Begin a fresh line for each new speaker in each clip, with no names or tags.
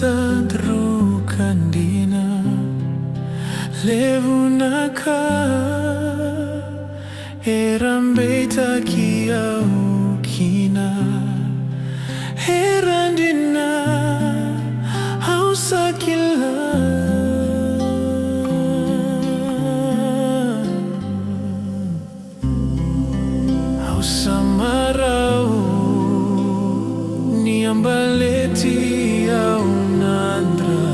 tadrukan dina levunaka erambe takia ukina herandina hausakila hausamarau niambaleti au nandra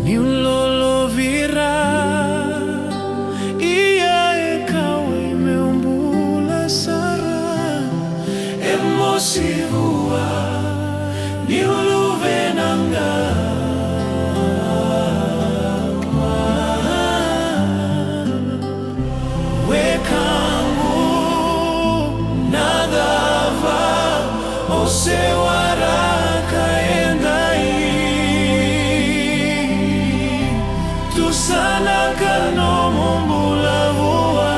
ni ulolo vira iya ekawe meumbula sara emosi hua ni uluvenanga wekangu nadava osewara sana kano mumbula vua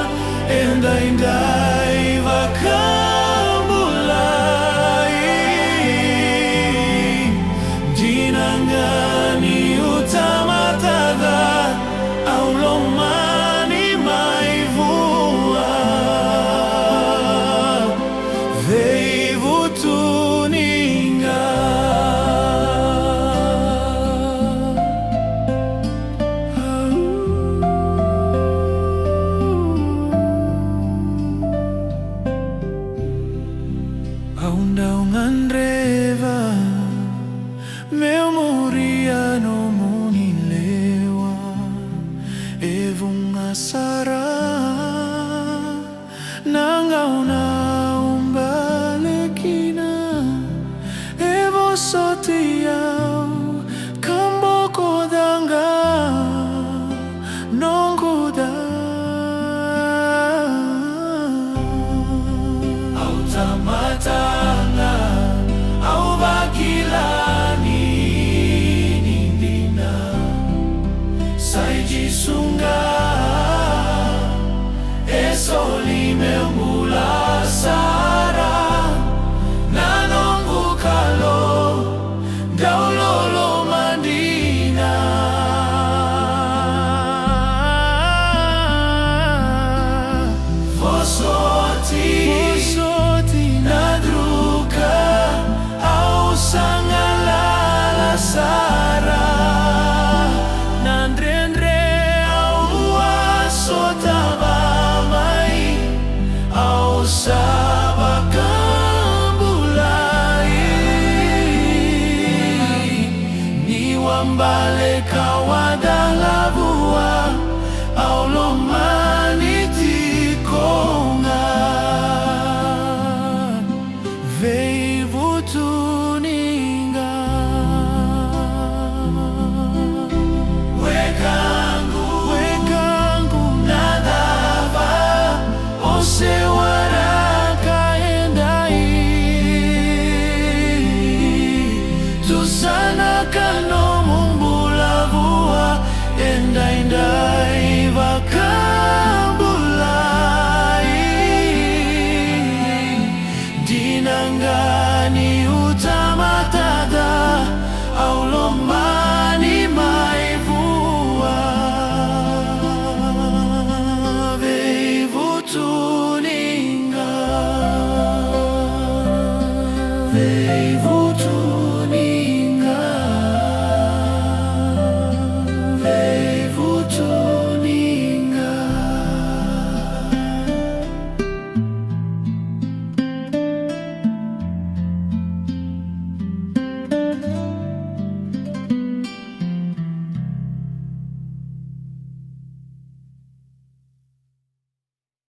endai vakambulai dinangani utamatada au lomani maivua veivutuninga aundaungan reva meu muriano munilewa evung asara nangauna umbalekina evo sotiau kamboko danga nongkuda autamata au bakilani nindina saijisunga esoli meumbula sara nanongu kalo daulolo mandina Vosoti nadruka au sangalala sara nandrendre au asotavamai au sabakambulai niwambale kawada